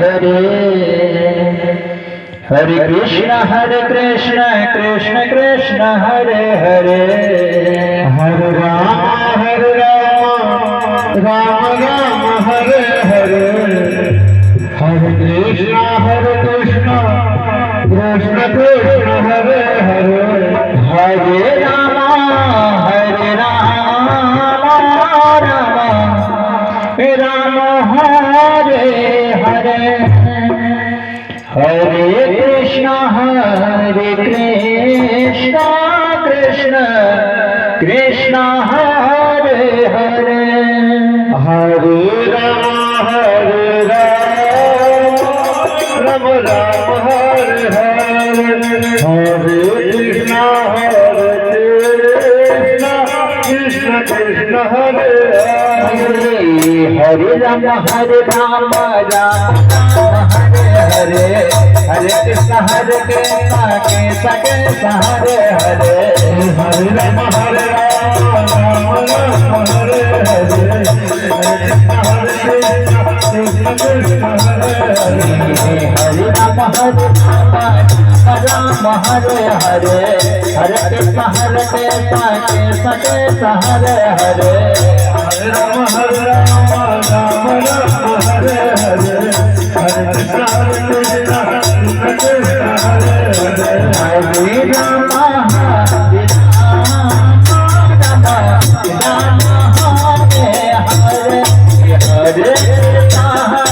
Hare Hare Krishna Krishna Krishna Hare Hare Hare Ram Ram Ram Hare Hare Hare Krishna Krishna Krishna Hare Hare Hare Ram Ram Hare Hare Hare Krishna Krishna Krishna Hare Hare Hare Ram Ram Ram Hare Hare Hare Krishna Krishna Krishna Hare Hare Hare Ram Hare Hare Hare Krishna Krishna Hare Hare Hare Ram Ram Hare Hare Krishna Krishna Hare Hare Hare Ram Hare Hare Hare Krishna Krishna Hare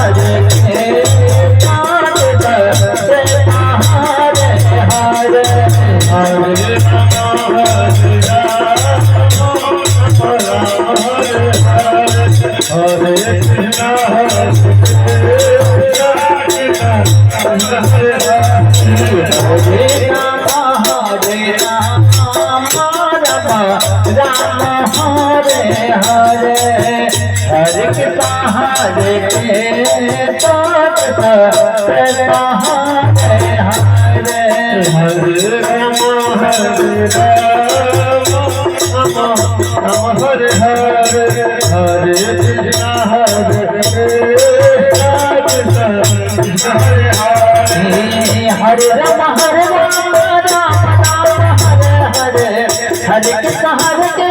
Hare Hare Ram Ram Hare Hare Hare Krishna Krishna Hare Hare Hare Ram Hare Hare Krishna Hare Hare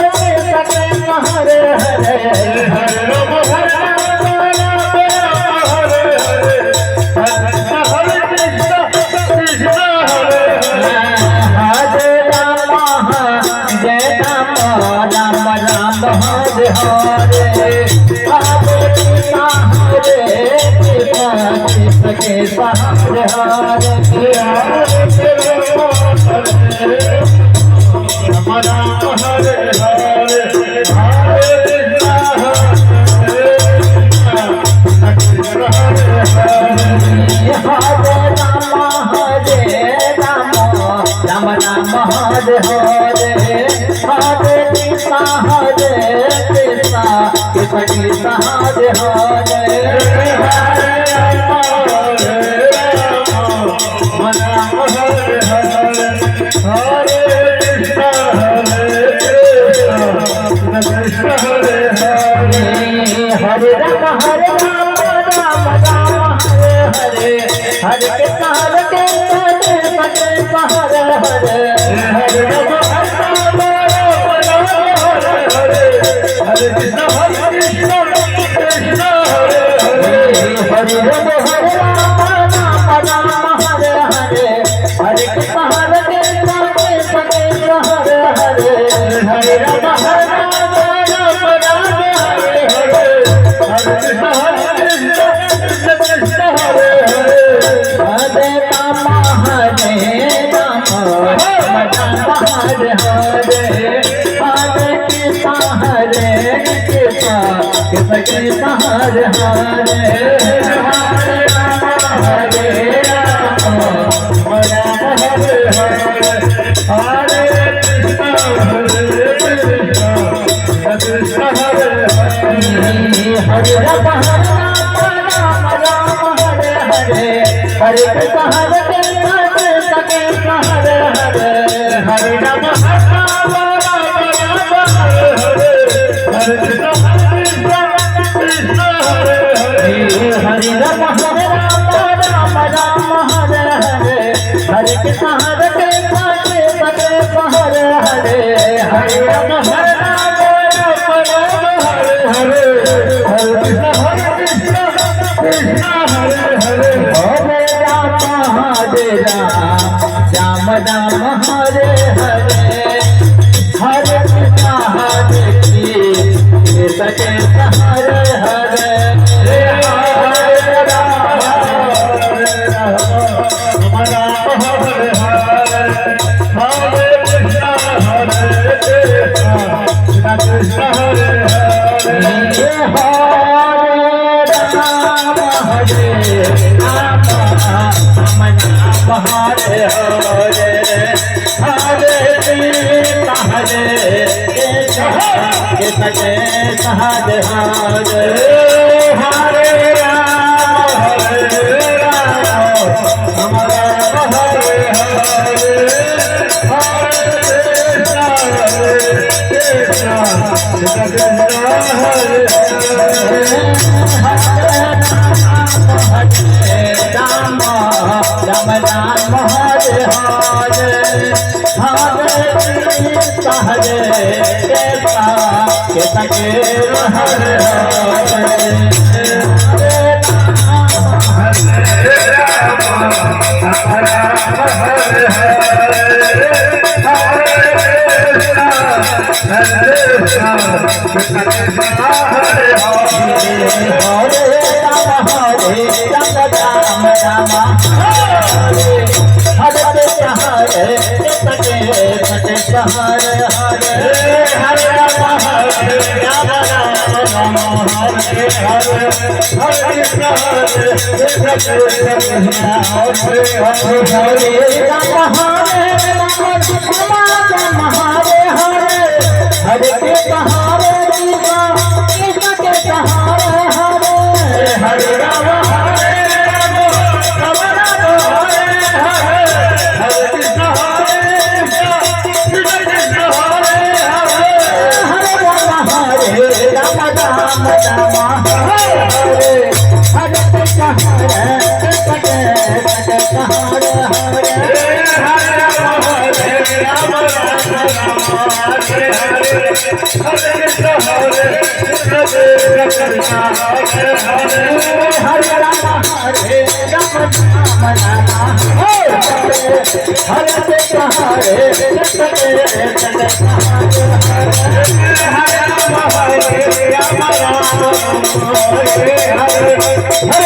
Ram Hare Krishna Hare Ram Ram Hare Hare Hare Krishna Hare Krishna Krishna Hare Hare Hare Ram Ram Hare Hare Hare Krishna Krishna Hare Hare Hare Ram Hare Hare Krishna Hare Krishna Krishna Hare Hare Hare Ram Hare Hare Krishna Krishna Hare Hare Hare Ram Ram Ram Hare Hare Hare Krishna Hare Krishna Krishna Hare Hare Hare